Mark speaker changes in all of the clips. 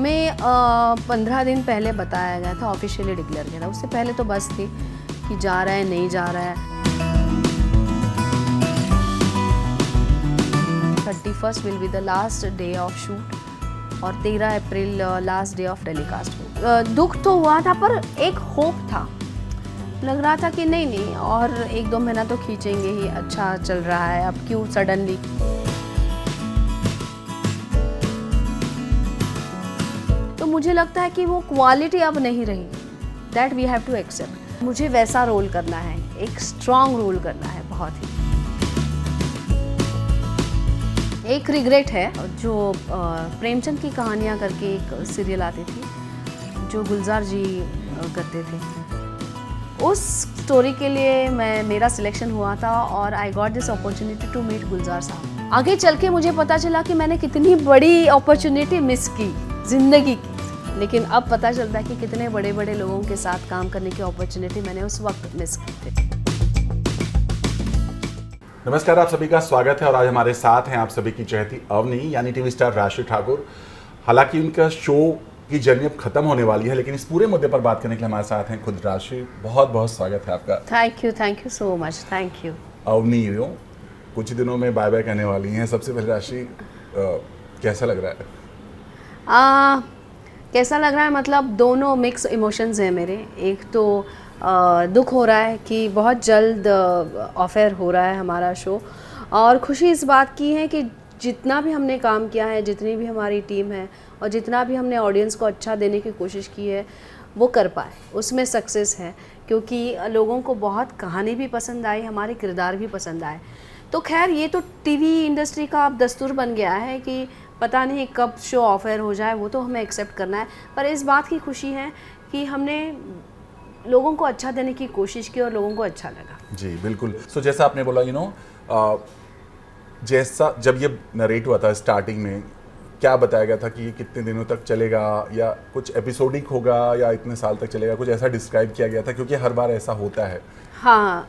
Speaker 1: हमें 15 दिन पहले बताया गया था, ऑफिशियली डिक्लेयर किया था। उससे पहले तो बस थी कि जा रहा है नहीं जा रहा है। 31st will be the last day of shoot और 13 अप्रैल लास्ट डे ऑफ टेलीकास्ट। दुख तो हुआ था पर एक होप था, लग रहा था कि नहीं और 1-2 महीना तो खींचेंगे ही, अच्छा चल रहा है, अब क्यों सडनली। तो मुझे लगता है कि वो क्वालिटी अब नहीं रही, that we have to accept. मुझे वैसा रोल करना है, एक स्ट्रॉन्ग रोल करना है बहुत ही। एक रिग्रेट है, जो प्रेमचंद की कहानियाँ करके एक सीरियल आती थी जो गुलजार जी करते थे, उस स्टोरी के लिए मेरा सिलेक्शन हुआ था और I got this opportunity to meet Gulzar sahab. आगे चल के मुझे पता चला कि मैंने कितनी बड़ी अपॉर्चुनिटी मिस की जिंदगी की, लेकिन अब पता चलता है कि कितने बड़े बड़े लोगों के साथ काम करने की अपॉर्चुनिटी मैंने उस वक्त मिस की थी।
Speaker 2: नमस्कार, आप सभी का स्वागत है और आज हमारे साथ हैं आप सभी की चहेती अवनी यानी टीवी स्टार राशि ठाकुर। हालांकि उनका शो की जर्नी अब खत्म होने वाली है, लेकिन इस पूरे मुद्दे पर बात करने के लिए हमारे साथ हैं खुद राशि। बहुत बहुत स्वागत है आपका।
Speaker 1: Thank you so much, thank you.
Speaker 2: Avni कुछ दिनों में बाय बाय करने वाली हैं। सबसे पहले राशि, कैसा लग रहा है?
Speaker 1: कैसा लग रहा है मतलब दोनों मिक्स इमोशंस हैं मेरे। एक तो दुख हो रहा है कि बहुत जल्द ऑफर हो रहा है हमारा शो, और खुशी इस बात की है कि जितना भी हमने काम किया है, जितनी भी हमारी टीम है और जितना भी हमने ऑडियंस को अच्छा देने की कोशिश की है वो कर पाए, उसमें सक्सेस है। क्योंकि लोगों को बहुत कहानी भी पसंद आई, हमारे किरदार भी पसंद आए। तो खैर ये तो टीवी इंडस्ट्री का अब दस्तूर बन गया है कि पता नहीं कब शो ऑफर हो जाए, वो तो हमें एक्सेप्ट करना है। पर इस बात की खुशी है कि हमने लोगों को अच्छा देने की कोशिश की और लोगों को अच्छा लगा।
Speaker 2: जी बिल्कुल। सो जैसा आपने बोला जैसा जब ये नरेट हुआ था स्टार्टिंग में, क्या बताया गया था कि ये कितने दिनों तक चलेगा या कुछ एपिसोडिक होगा या इतने साल तक चलेगा, कुछ ऐसा डिस्क्राइब किया गया था? क्योंकि हर बार ऐसा होता है।
Speaker 1: हाँ,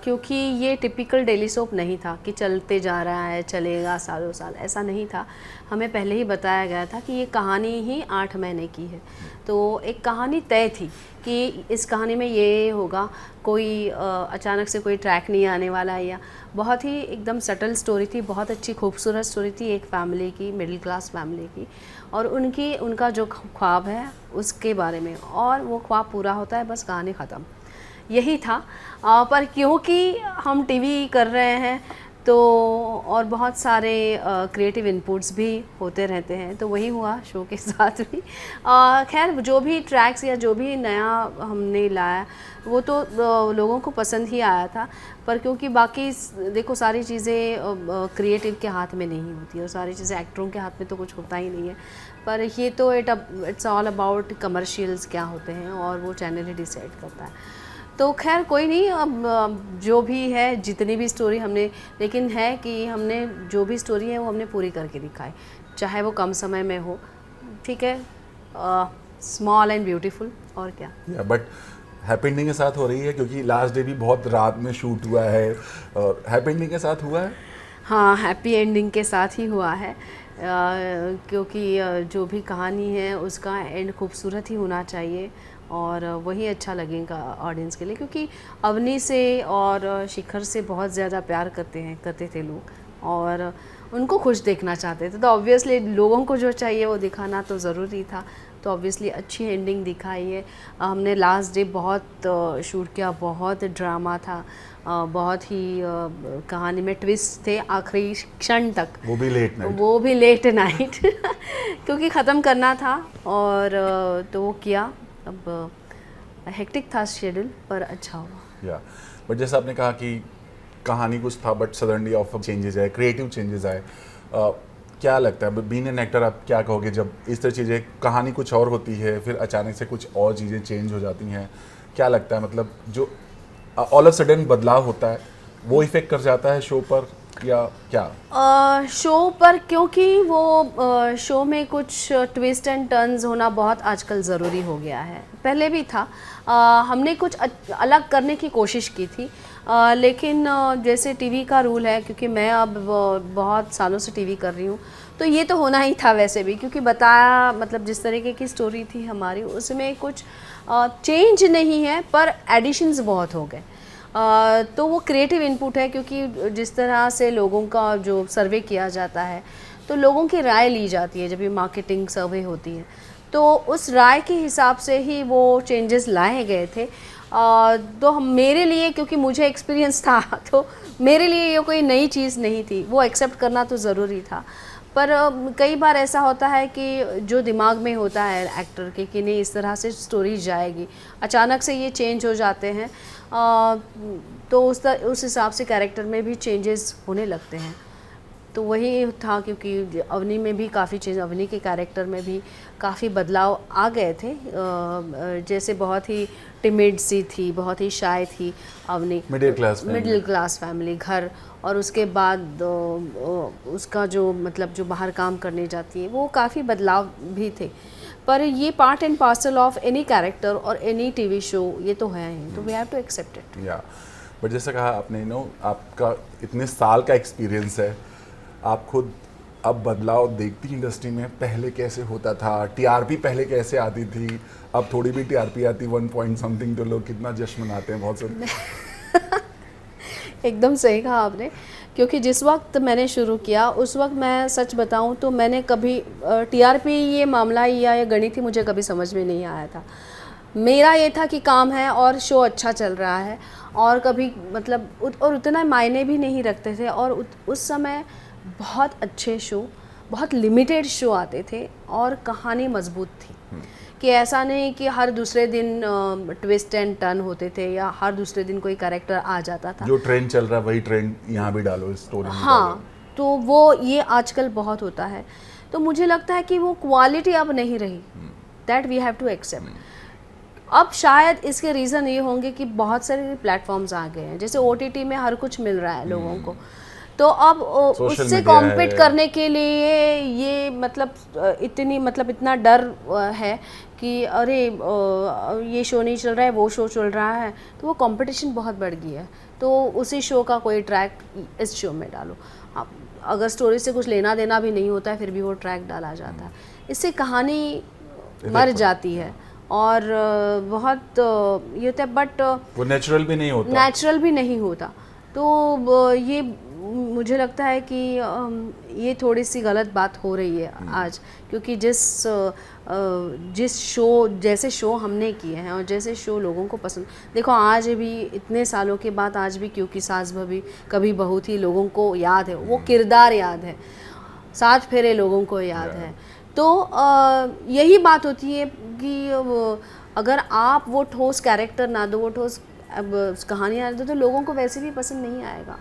Speaker 1: क्योंकि ये टिपिकल डेली सोप नहीं था कि चलते जा रहा है चलेगा सालों साल, ऐसा नहीं था। हमें पहले ही बताया गया था कि ये कहानी ही 8 महीने की है। तो एक कहानी तय थी कि इस कहानी में ये होगा, कोई अचानक से कोई ट्रैक नहीं आने वाला है। या बहुत ही एकदम सटल स्टोरी थी, बहुत अच्छी खूबसूरत स्टोरी थी एक फैमिली की, मिडिल क्लास फैमिली की, और उनका जो ख्वाब है उसके बारे में, और वो ख्वाब पूरा होता है, बस कहानी ख़त्म। यही था। पर क्योंकि हम टीवी कर रहे हैं तो और बहुत सारे क्रिएटिव इनपुट्स भी होते रहते हैं, तो वही हुआ शो के साथ भी। खैर जो भी ट्रैक्स या जो भी नया हमने लाया वो तो लोगों को पसंद ही आया था। पर क्योंकि बाकी देखो सारी चीज़ें क्रिएटिव के हाथ में नहीं होती और सारी चीज़ें एक्टरों के हाथ में तो कुछ होता ही नहीं है। पर ये तो इट्स ऑल अबाउट कमर्शियल्स क्या होते हैं और वो चैनल ही डिसाइड करता है। तो खैर कोई नहीं, अब जो भी है, जितनी भी स्टोरी हमने, लेकिन है कि हमने जो भी स्टोरी है वो हमने पूरी करके दिखाई, चाहे वो कम समय में हो। ठीक है, स्मॉल एंड ब्यूटीफुल, और क्या।
Speaker 2: बट हैप्पी एंडिंग के साथ हो रही है, क्योंकि लास्ट डे भी बहुत रात में शूट हुआ है। हैप्पी एंडिंग के साथ हुआ है?
Speaker 1: हाँ, हैप्पी एंडिंग के साथ ही हुआ है। क्योंकि जो भी कहानी है उसका एंड खूबसूरत ही होना चाहिए और वही अच्छा लगेगा ऑडियंस के लिए। क्योंकि अवनी से और शिखर से बहुत ज़्यादा प्यार करते थे लोग और उनको खुश देखना चाहते थे। तो ऑब्वियसली लोगों को जो चाहिए वो दिखाना तो ज़रूरी था। तो ऑब्वियसली अच्छी एंडिंग दिखाई है। हमने लास्ट डे बहुत शूट किया, बहुत ड्रामा था, बहुत ही कहानी में ट्विस्ट थे आखिरी क्षण तक, वो भी लेट नाइट क्योंकि ख़त्म करना था और तो वो किया। अब हेक्टिक था शेड्यूल, पर अच्छा हुआ।
Speaker 2: बट जैसा आपने कहा कि कहानी कुछ था बट सडनली ऑफ चेंजेस आए, क्रिएटिव चेंजेस आए, क्या लगता है बीइंग एन एक्टर आप क्या कहोगे जब इस तरह चीज़ें, कहानी कुछ और होती है फिर अचानक से कुछ और चीज़ें चेंज हो जाती हैं? क्या लगता है मतलब जो ऑल ऑफ सडन बदलाव होता है वो इफेक्ट कर जाता है शो पर या क्या?
Speaker 1: शो पर, क्योंकि वो शो में कुछ ट्विस्ट एंड टर्न्स होना बहुत आजकल ज़रूरी हो गया है। पहले भी था, हमने कुछ अलग करने की कोशिश की थी। लेकिन जैसे टीवी का रूल है, क्योंकि मैं अब बहुत सालों से टीवी कर रही हूँ, तो ये तो होना ही था वैसे भी, क्योंकि बताया मतलब जिस तरीके की स्टोरी थी हमारी उसमें कुछ चेंज नहीं है पर एडिशंस बहुत हो गए। तो वो क्रिएटिव इनपुट है, क्योंकि जिस तरह से लोगों का जो सर्वे किया जाता है तो लोगों की राय ली जाती है जब ये मार्केटिंग सर्वे होती है, तो उस राय के हिसाब से ही वो चेंजेस लाए गए थे। तो हम मेरे लिए, क्योंकि मुझे एक्सपीरियंस था तो मेरे लिए ये कोई नई चीज़ नहीं थी, वो एक्सेप्ट करना तो ज़रूरी था। पर कई बार ऐसा होता है कि जो दिमाग में होता है एक्टर के कि नहीं इस तरह से स्टोरी जाएगी, अचानक से ये चेंज हो जाते हैं, तो उस हिसाब से कैरेक्टर में भी चेंजेस होने लगते हैं। तो वही था, क्योंकि अवनी में भी काफ़ी चेंज, अवनी के कैरेक्टर में भी काफ़ी बदलाव आ गए थे। जैसे बहुत ही टिमिड सी थी, बहुत ही शाय थी अवनी, मिडिल क्लास फैमिली, घर, और उसके बाद उसका जो मतलब जो बाहर काम करने जाती है, वो काफ़ी बदलाव भी थे। पर ये part and parcel of any character और एनी टीवी शो, ये तो है ही, तो we have to accept it.
Speaker 2: या बट जैसे कहा आपने, आपका इतने साल का एक्सपीरियंस है, आप खुद अब बदलाव देखती इंडस्ट्री में, पहले कैसे होता था, टीआरपी पहले कैसे आती थी, अब थोड़ी भी टीआरपी आती 1 पॉइंट समथिंग तो लोग कितना जश्न मनाते हैं बहुत सारे।
Speaker 1: एकदम सही कहा आपने, क्योंकि जिस वक्त मैंने शुरू किया उस वक्त मैं सच बताऊं तो मैंने कभी टीआरपी ये मामला या ये गणित ही मुझे कभी समझ में नहीं आया था। मेरा ये था कि काम है और शो अच्छा चल रहा है, और कभी मतलब और उतना मायने भी नहीं रखते थे, और उस समय बहुत अच्छे शो, बहुत लिमिटेड शो आते थे और कहानी मजबूत थी, कि ऐसा नहीं कि हर दूसरे दिन ट्विस्ट एंड टर्न होते थे या हर दूसरे दिन कोई कैरेक्टर आ जाता था।
Speaker 2: जो ट्रेंड चल रहा है वही ट्रेंड यहाँ भी डालो इस स्टोरी में।
Speaker 1: हाँ, तो वो ये आजकल बहुत होता है, तो मुझे लगता है कि वो क्वालिटी अब नहीं रही, that we have to accept. अब शायद इसके रीज़न ये होंगे कि बहुत सारे प्लेटफॉर्म्स आ गए हैं, जैसे OTT में हर कुछ मिल रहा है लोगों को, तो अब उससे कॉम्पीट करने के लिए ये मतलब इतना डर है कि अरे ये शो नहीं चल रहा है, वो शो चल रहा है, तो वो कंपटीशन बहुत बढ़ गई है, तो उसी शो का कोई ट्रैक इस शो में डालो। आप अगर स्टोरी से कुछ लेना देना भी नहीं होता है फिर भी वो ट्रैक डाला जाता है, इससे कहानी मर जाती है और बहुत ये होता है, बट
Speaker 2: वो नेचुरल भी नहीं होता।
Speaker 1: तो ये मुझे लगता है कि ये थोड़ी सी गलत बात हो रही है आज, क्योंकि जिस शो जैसे शो हमने किए हैं और जैसे शो लोगों को पसंद, देखो आज भी इतने सालों के बाद आज भी क्योंकि सास भाभी कभी बहू थी लोगों को याद है, वो किरदार याद है, 7 फेरे लोगों को याद है। तो यही बात होती है कि अगर आप वो ठोस कैरेक्टर ना दो, वो ठोस कहानियाँ ना दो, तो लोगों को वैसे भी पसंद नहीं आएगा।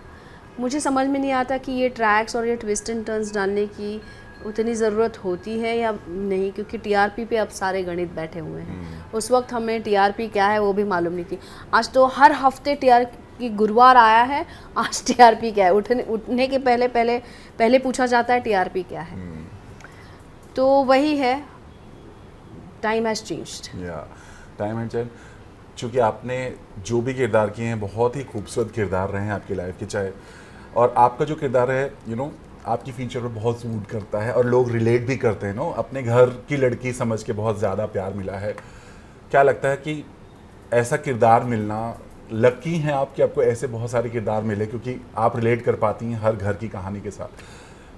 Speaker 1: मुझे समझ में नहीं आता कि ये ट्रैक्स और ये ट्विस्ट एंड टर्न्स डालने की उतनी ज़रूरत होती है या नहीं, क्योंकि टीआरपी पे अब सारे गणित बैठे हुए हैं। उस वक्त हमें टीआरपी क्या है वो भी मालूम नहीं थी, आज तो हर हफ्ते टीआरपी, गुरुवार आया है आज टीआरपी क्या है, उठने के पहले पूछा जाता है टीआरपी क्या है। तो वही है, time has changed.
Speaker 2: Time has changed. चूँकि आपने जो भी किरदार किए हैं बहुत ही खूबसूरत किरदार रहे हैं आपकी लाइफ के, चाहे, और आपका जो किरदार है आपकी फीचर पर बहुत सूट करता है और लोग रिलेट भी करते हैं अपने घर की लड़की समझ के बहुत ज़्यादा प्यार मिला है। क्या लगता है कि ऐसा किरदार मिलना लकी हैं आप कि आपको ऐसे बहुत सारे किरदार मिले क्योंकि आप रिलेट कर पाती हैं हर घर की कहानी के साथ,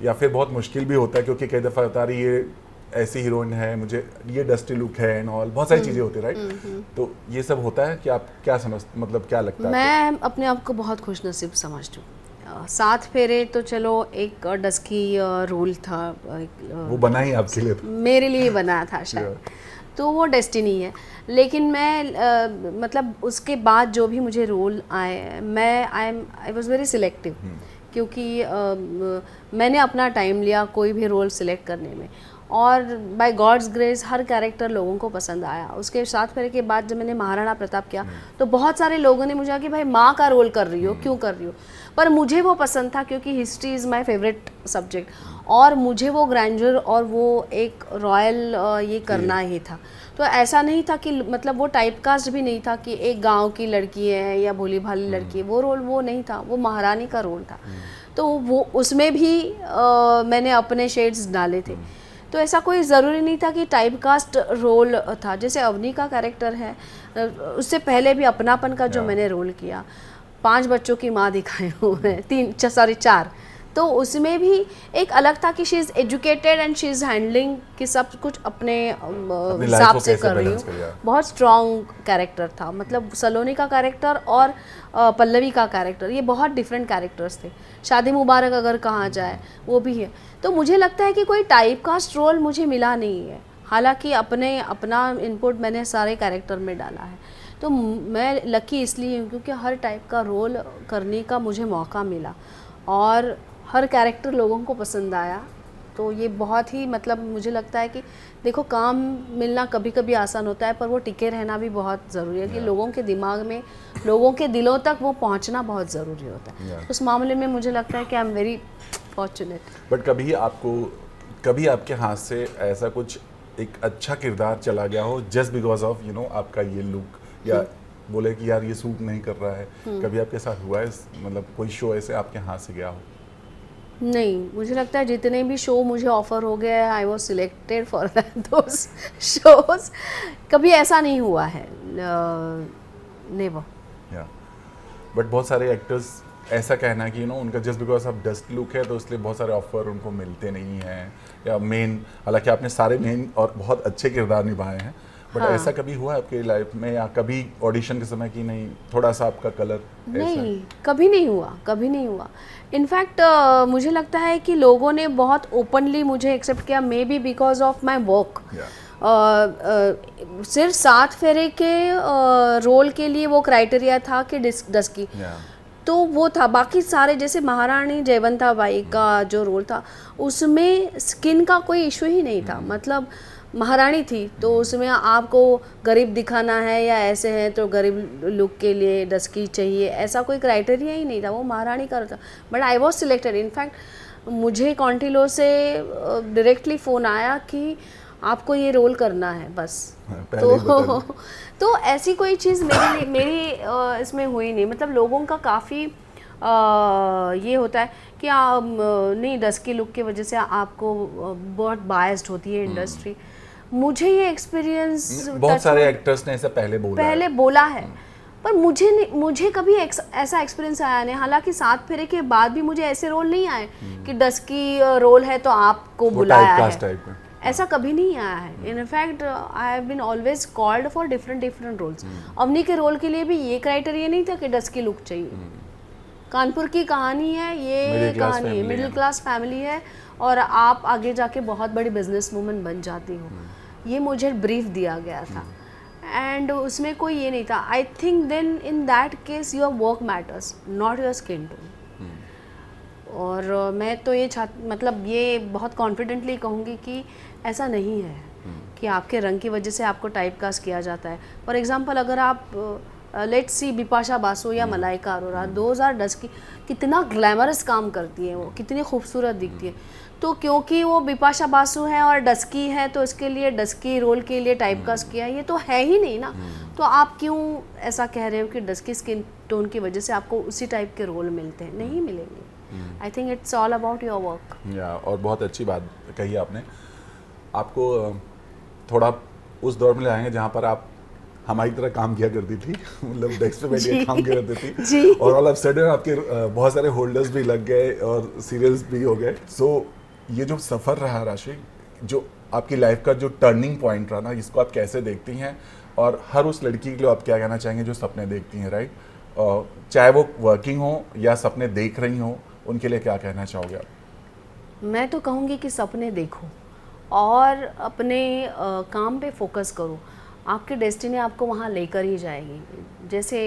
Speaker 2: या फिर बहुत मुश्किल भी होता है क्योंकि कई दफ़ा होता है ये ऐसी हीरोइन है, मुझे ये डस्टी लुक है एंड ऑल, बहुत सारी चीज़ें होती है, राइट? तो ये सब होता है कि आप क्या मतलब क्या लगता है?
Speaker 1: मैं अपने आप को बहुत खुशनसीब समझती हूँ। 7 फेरे तो चलो एक डस्की रोल था,
Speaker 2: वो बना ही आपके लिए था,
Speaker 1: मेरे लिए बना था शायद, तो वो डेस्टिनी है। लेकिन मैं मतलब उसके बाद जो भी मुझे रोल आए, आई वॉज वेरी सिलेक्टिव, क्योंकि मैंने अपना टाइम लिया कोई भी रोल सिलेक्ट करने में, और बाय गॉड्स ग्रेस हर कैरेक्टर लोगों को पसंद आया। उसके साथ फेरे के बाद जब मैंने महाराणा प्रताप किया तो बहुत सारे लोगों ने मुझे कहा कि भाई माँ का रोल कर रही हो, क्यों कर रही हो, पर मुझे वो पसंद था क्योंकि history is my favourite subject और मुझे वो ग्रैंडर और वो एक रॉयल ये करना ही था। तो ऐसा नहीं था कि मतलब वो टाइपकास्ट भी नहीं था कि एक गांव की लड़की है या भोली भाली लड़की है, वो रोल वो नहीं था, वो महारानी का रोल था। तो वो उसमें भी मैंने अपने शेड्स डाले थे। तो ऐसा कोई ज़रूरी नहीं था कि टाइपकास्ट रोल था। जैसे अवनी का कैरेक्टर है, उससे पहले भी अपनापन का जो मैंने रोल किया, 5 बच्चों की माँ दिखाए हुए हैं, 4, तो उसमें भी एक अलग था कि she is educated and she is handling कि सब कुछ अपने हिसाब से कर रही हूँ। बहुत स्ट्रॉन्ग कैरेक्टर था, मतलब सलोनी का कैरेक्टर और पल्लवी का कैरेक्टर, ये बहुत डिफरेंट कैरेक्टर्स थे। शादी मुबारक अगर कहा जाए वो भी है। तो मुझे लगता है कि कोई टाइपकास्ट रोल मुझे मिला नहीं है, हालांकि अपना इनपुट मैंने सारे कैरेक्टर में डाला है। तो मैं लकी इसलिए हूँ क्योंकि हर टाइप का रोल करने का मुझे मौका मिला और हर कैरेक्टर लोगों को पसंद आया। तो ये बहुत ही मतलब मुझे लगता है कि देखो, काम मिलना कभी कभी आसान होता है पर वो टिके रहना भी बहुत ज़रूरी है कि लोगों के दिमाग में, लोगों के दिलों तक वो पहुंचना बहुत ज़रूरी होता है। उस मामले में मुझे लगता है कि I am very fortunate.
Speaker 2: But कभी आपके हाथ से ऐसा कुछ एक अच्छा किरदार चला गया हो जस्ट बिकॉज ऑफ आपका ये लुक, या बोले कि यार ये सूट नहीं कर रहा है, कभी आपके साथ हुआ है? मतलब कोई शो ऐसे आपके हाथ से गया हो?
Speaker 1: नहीं, मुझे लगता है जितने भी शो मुझे ऑफर हो गए हैं, I was selected for those shows. कभी ऐसा नहीं हुआ है, नेवर।
Speaker 2: या बट बहुत सारे एक्टर्स ऐसा कहना है कि उनका just because of dust look है तो इसलिए बहुत सारे ऑफर उनको मिलते नहीं हैं, या मेन, हालांकि आपने सारे मेन और बहुत अच्छे किरदार निभाए हैं, बट
Speaker 1: हाँ।
Speaker 2: ऐसा कभी हुआ आपके लाइफ में या कभी ऑडिशन के समय कि नहीं थोड़ा सा आपका कलर?
Speaker 1: नहीं, कभी नहीं हुआ, कभी नहीं हुआ। इनफैक्ट मुझे लगता है कि लोगों ने बहुत ओपनली मुझे एक्सेप्ट किया, may be because of my work. सिर्फ 7 फेरे के रोल के लिए वो क्राइटेरिया था कि डस्की, तो वो था। बाकी सारे जैसे महारानी जयवंता बाई का जो रोल था उसमें स्किन का कोई इशू ही नहीं था। मतलब महारानी थी तो उसमें आपको गरीब दिखाना है या ऐसे हैं तो गरीब लुक के लिए डस्की चाहिए, ऐसा कोई क्राइटेरिया ही नहीं था, वो महारानी का था। But I was selected. In fact मुझे कॉन्टिलो से डायरेक्टली फ़ोन आया कि आपको ये रोल करना है बस। तो ऐसी कोई चीज़ मेरी इसमें हुई नहीं। मतलब लोगों का काफ़ी ये होता है कि नहीं, डस्की लुक की वजह से आपको बहुत बायस्ड होती है इंडस्ट्री। मुझे ये एक्सपीरियंस
Speaker 2: बहुत सारे एक्टर्स ने ऐसा पहले बोला है,
Speaker 1: पर मुझे कभी ऐसा एक्सपीरियंस आया नहीं। हालांकि 7 फेरे के बाद भी मुझे ऐसे रोल नहीं आए कि डस्की रोल है तो आपको बुलाया है, ऐसा कभी नहीं आया है। In fact I have been always called for different roles. Avni के रोल के लिए भी ये क्राइटेरिया नहीं था कि डस्की लुक चाहिए। कानपुर की कहानी है, ये कहानी है, मिडिल क्लास फैमिली है और आप आगे जाके बहुत बड़ी बिजनेस वूमन बन जाती हो, ये मुझे ब्रीफ दिया गया था। एंड उसमें कोई ये नहीं था। I think then in that case your work matters, not your skin tone. और मैं तो ये मतलब ये बहुत कॉन्फिडेंटली कहूँगी कि ऐसा नहीं है कि आपके रंग की वजह से आपको टाइपकास्ट किया जाता है। फॉर एग्जांपल अगर आप लेट्स सी बिपाशा बासु या मलाइका अरोरा, 2010 की कितना ग्लैमरस काम करती है, वो कितनी खूबसूरत दिखती है, तो क्योंकि वो बिपाशा बासु है और डस्की है तो इसके लिए डस्की रोल के लिए टाइपकास्ट किया, ये तो है ही नहीं ना। तो आप क्यों ऐसा कह रहे हो कि डस्की स्किन टोन की वजह से आपको उसी टाइप के रोल मिलते हैं? नहीं मिलेंगे। I think it's all about your work.
Speaker 2: या और बहुत अच्छी बात कही आपने। आपको थोड़ा उस दौर में ले आएंगे जहाँ पर आप हमारी तरह काम किया करती थी, मतलब डेस्क पे बैठ के काम किया करती थी और ऑल ऑफ सडन आपके बहुत सारे होल्डर्स भी लग गए और सीरियल्स भी हो गए। सो ये जो सफ़र रहा राशि, जो आपकी लाइफ का जो टर्निंग पॉइंट रहा ना, इसको आप कैसे देखती हैं? और हर उस लड़की के लिए आप क्या कहना चाहेंगे जो सपने देखती हैं, राइट? चाहे वो वर्किंग हो या सपने देख रही हो, उनके लिए क्या कहना चाहोगे आप?
Speaker 1: मैं तो कहूँगी कि सपने देखो और अपने काम पे फोकस करो। आपकी डेस्टिनी आपको वहाँ लेकर ही जाएगी। जैसे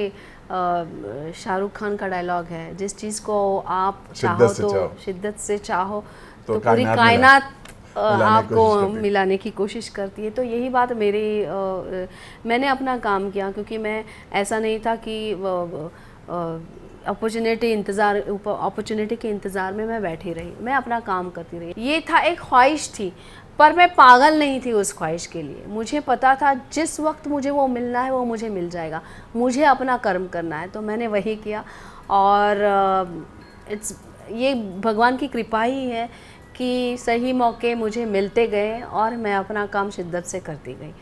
Speaker 1: शाहरुख खान का डायलॉग है, जिस चीज़ को आप चाहो तो शिद्दत से चाहो तो पूरी कायनात आपको मिलाने की कोशिश करती है। तो यही बात मेरी मैंने अपना काम किया, क्योंकि मैं ऐसा नहीं था कि अपॉर्चुनिटी के इंतज़ार में मैं बैठी रही, मैं अपना काम करती रही। ये था, एक ख्वाहिश थी, पर मैं पागल नहीं थी उस ख्वाहिश के लिए। मुझे पता था जिस वक्त मुझे वो मिलना है वो मुझे मिल जाएगा, मुझे अपना कर्म करना है। तो मैंने वही किया, और ये भगवान की कृपा ही है कि सही मौके मुझे मिलते गए और मैं अपना काम शिद्दत से करती गई।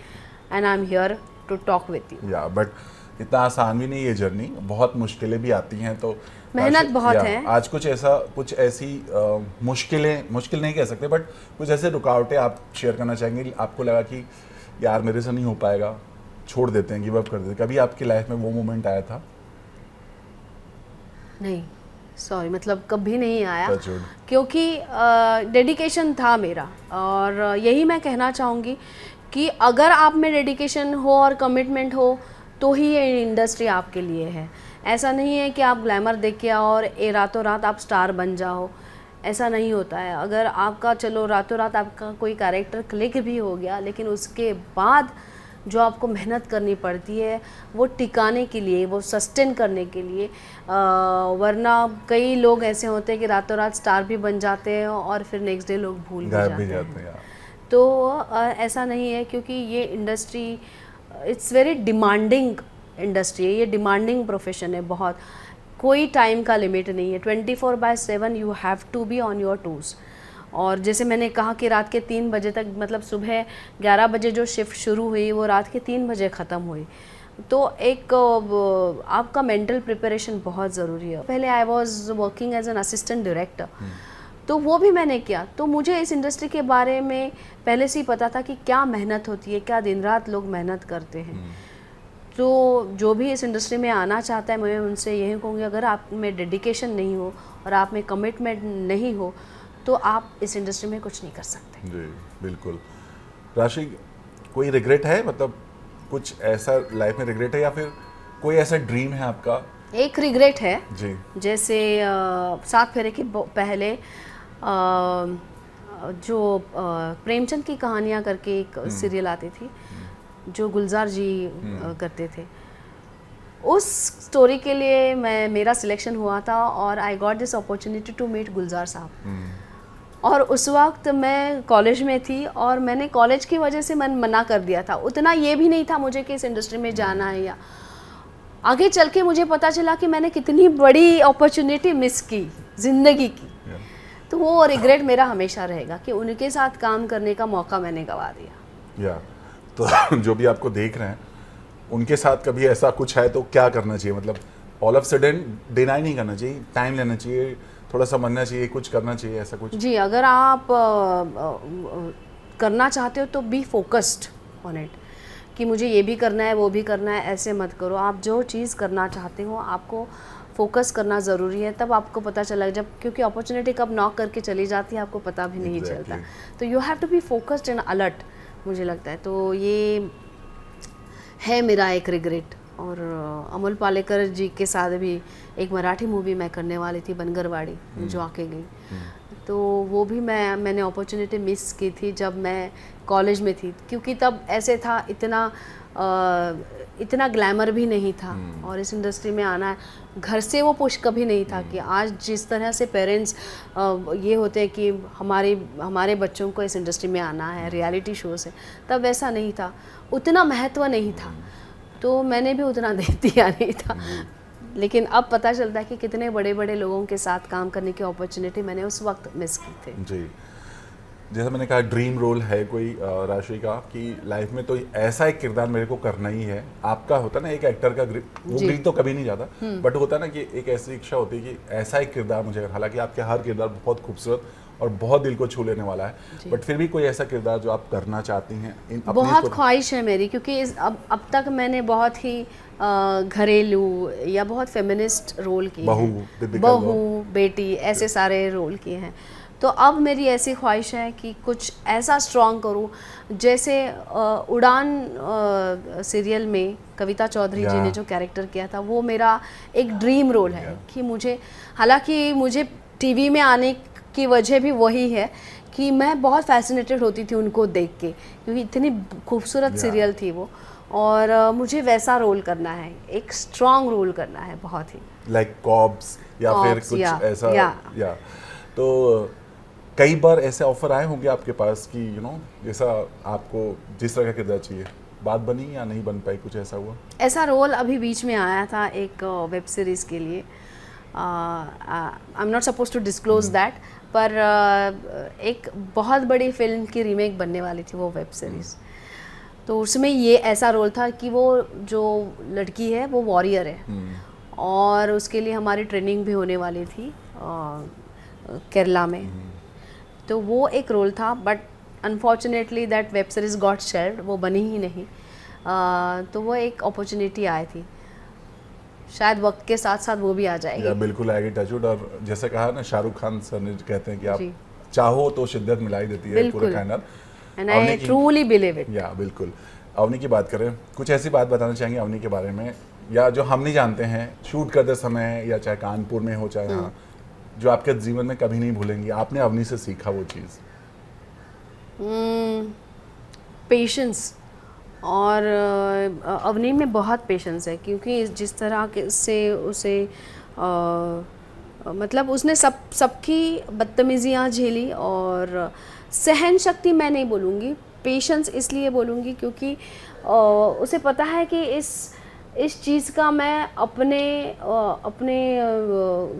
Speaker 1: And I am here to talk with you.
Speaker 2: या बट इतना आसान भी नहीं ये जर्नी, बहुत मुश्किलें भी आती हैं, तो
Speaker 1: मेहनत बहुत है।
Speaker 2: आज कुछ ऐसी मुश्किल नहीं कह सकते, बट कुछ ऐसे रुकावटें आप शेयर करना चाहेंगे, आपको लगा कि यार मेरे से नहीं हो पाएगा, छोड़ देते हैं, गिव अप कर देते हैं, कभी आपकी लाइफ में वो मोमेंट आया था?
Speaker 1: नहीं, सॉरी, मतलब कभी नहीं आया,
Speaker 2: Touch wood.
Speaker 1: क्योंकि डेडिकेशन था मेरा। और यही मैं कहना चाहूँगी कि अगर आप में डेडिकेशन हो और कमिटमेंट हो तो ही ये इंडस्ट्री आपके लिए है। ऐसा नहीं है कि आप ग्लैमर देख के आओ और रातों रात आप स्टार बन जाओ, ऐसा नहीं होता है। अगर आपका, चलो रातों रात आपका कोई कैरेक्टर क्लिक भी हो गया, लेकिन उसके बाद जो आपको मेहनत करनी पड़ती है वो टिकाने के लिए, वो सस्टेन करने के लिए। वरना कई लोग ऐसे होते हैं कि रातों रात स्टार भी बन जाते हैं और फिर नेक्स्ट डे लोग भूल भी जाते हैं। तो ऐसा नहीं है, क्योंकि ये industry it's very demanding industry है, ये डिमांडिंग प्रोफेशन है बहुत। कोई टाइम का लिमिट नहीं है, 24/7 you have to be on your toes. और जैसे मैंने कहा कि रात के 3 बजे तक, मतलब सुबह 11 बजे जो शिफ्ट शुरू हुई वो रात के 3 बजे ख़त्म हुई। तो एक आपका मेंटल प्रिपरेशन बहुत ज़रूरी है। पहले I was working as an assistant director, तो वो भी मैंने किया। तो मुझे इस इंडस्ट्री के बारे में पहले से ही पता था कि क्या मेहनत होती है, क्या दिन रात लोग मेहनत करते हैं। तो जो भी इस इंडस्ट्री में आना चाहता है, मैं उनसे यही कहूँगी, अगर आप में डेडिकेशन नहीं हो और आप में कमिटमेंट नहीं हो तो आप इस इंडस्ट्री में कुछ नहीं कर सकते।
Speaker 2: जी बिल्कुल। राशि, कोई रिग्रेट है, मतलब कुछ ऐसा लाइफ में रिग्रेट है, या फिर कोई ऐसा ड्रीम है आपका?
Speaker 1: एक रिग्रेट है
Speaker 2: जी।
Speaker 1: जैसे 7 फेरे के पहले जो प्रेमचंद की कहानियाँ करके एक सीरियल आती थी जो गुलजार जी करते थे, उस स्टोरी के लिए मेरा सिलेक्शन हुआ था और I got this opportunity to meet Gulzar sahab. और उस वक्त मैं कॉलेज में थी और मैंने कॉलेज की वजह से मन मना कर दिया था। उतना ये भी नहीं था मुझे कि इस इंडस्ट्री में जाना है, या आगे चल के मुझे पता चला कि मैंने कितनी बड़ी अपॉर्चुनिटी मिस की ज़िंदगी की। तो वो रिग्रेट मेरा हमेशा रहेगा कि उनके साथ काम करने का मौका मैंने गंवा दिया।
Speaker 2: तो जो भी आपको देख रहे हैं, उनके साथ कभी ऐसा कुछ है तो क्या करना चाहिए? मतलब ऑल ऑफ सडन डिनाई नहीं करना चाहिए, टाइम लेना चाहिए, थोड़ा समझना चाहिए, कुछ करना चाहिए, ऐसा कुछ?
Speaker 1: जी, अगर आप करना चाहते हो तो बी फोकस्ड ऑन इट, कि मुझे ये भी करना है वो भी करना है, ऐसे मत करो। आप जो चीज़ करना चाहते हो आपको फोकस करना ज़रूरी है, तब आपको पता चला जब, क्योंकि अपॉर्चुनिटी कब नॉक करके चली जाती है आपको पता भी नहीं चलता। तो you have to be focused and alert, मुझे लगता है। तो ये है मेरा एक रिग्रेट। और अमोल पालेकर जी के साथ भी एक मराठी मूवी मैं करने वाली थी, बनगरवाड़ी, जो आके गई। तो वो भी मैंने अपॉर्चुनिटी मिस की थी जब मैं कॉलेज में थी, क्योंकि तब ऐसे था, इतना ग्लैमर भी नहीं था और इस इंडस्ट्री में आना है, घर से वो पुश कभी नहीं था कि आज जिस तरह से पेरेंट्स ये होते हैं कि हमारे बच्चों को इस इंडस्ट्री में आना है, रियलिटी शो से, तब वैसा नहीं था, उतना महत्व नहीं था। तो मैंने भी उतना दे दिया नहीं था। लेकिन अब पता चलता है कि कितने बड़े बड़े लोगों के साथ काम करने की अपॉर्चुनिटी मैंने उस वक्त मिस की थी। जी,
Speaker 2: जैसा मैंने कहा, ड्रीम रोल है कोई राशि का कि लाइफ में तो ऐसा एक किरदार मेरे को करना ही है। आपका होता ना एक एक्टर का वो ड्रीम तो कभी नहीं जाता, बट होता ना कि एक ऐसी इच्छा होती है कि ऐसा एक किरदार मुझे, हालांकि आपके हर किरदार बहुत खूबसूरत और बहुत दिल को छू लेने वाला है, बट फिर भी कोई ऐसा किरदार जो आप करना चाहती हैं?
Speaker 1: बहुत ख्वाहिश है मेरी, क्योंकि अब तक मैंने बहुत ही घरेलू या बहुत फेमिनिस्ट रोल किए हैं, बहू, बेटी, ऐसे सारे रोल किए हैं। तो अब मेरी ऐसी ख्वाहिश है कि कुछ ऐसा स्ट्रॉन्ग करूं, जैसे उड़ान सीरियल में कविता चौधरी जी ने जो कैरेक्टर किया था, वो मेरा एक ड्रीम रोल है। कि मुझे, हालांकि मुझे टीवी में आने की वजह भी वही है कि मैं बहुत फैसिनेटेड होती थी उनको देख के, क्योंकि इतनी खूबसूरत
Speaker 2: Yeah.
Speaker 1: सीरियल थी वो। और मुझे वैसा रोल करना है, एक स्ट्रॉन्ग रोल करना है बहुत ही।
Speaker 2: लाइक कॉप्स या फिर
Speaker 1: Cops,
Speaker 2: कुछ
Speaker 1: yeah,
Speaker 2: ऐसा
Speaker 1: yeah.
Speaker 2: या तो कई बार ऐसे ऑफर आए होंगे आपके पास कि जैसा आपको जिस तरह का किरदार चाहिए, बात बनी या नहीं बन पाई, कुछ ऐसा हुआ?
Speaker 1: ऐसा रोल अभी बीच में आया था एक वेब सीरीज़ के लिए, I am not suppose to disclose that, पर एक बहुत बड़ी फिल्म की रीमेक बनने वाली थी वो वेब सीरीज़। तो उसमें ये ऐसा रोल था कि वो जो लड़की है वो वॉरियर है, और उसके लिए हमारी ट्रेनिंग भी होने वाली थी केरला में। तो वो एक रोल था, but unfortunately that web series got shelved, वो बनी ही नहीं। तो वो एक अपॉर्चुनिटी आई थी, शायद वक्त के साथ साथ वो भी आ जाएगी।
Speaker 2: या बिल्कुल आएगी टचवुड। और जैसे कहा ना, शाहरुख खान सर ने कहते हैं कि आप
Speaker 1: जी।
Speaker 2: चाहो तो शिद्दत मिलाई देती है पूरे
Speaker 1: बिल्कुल।
Speaker 2: कायनात।
Speaker 1: And I truly believe it.
Speaker 2: या बिल्कुल। अवनी की बात करें, कुछ ऐसी बात बताना चाहेंगे अवनी के बारे में, या जो हम नहीं जानते हैं शूट करते समय, या चाहे कानपुर में हो चाहे यहाँ, जो आपके जीवन में कभी नहीं भूलेंगी, आपने अवनी से सीखा वो चीज़?
Speaker 1: पेशेंस। और अवनी में बहुत पेशेंस है, क्योंकि जिस तरह से उसे मतलब उसने सबकी बदतमीजियाँ झेली, और सहन शक्ति मैं नहीं बोलूँगी, पेशेंस इसलिए बोलूँगी क्योंकि उसे पता है कि इस चीज़ का मैं अपने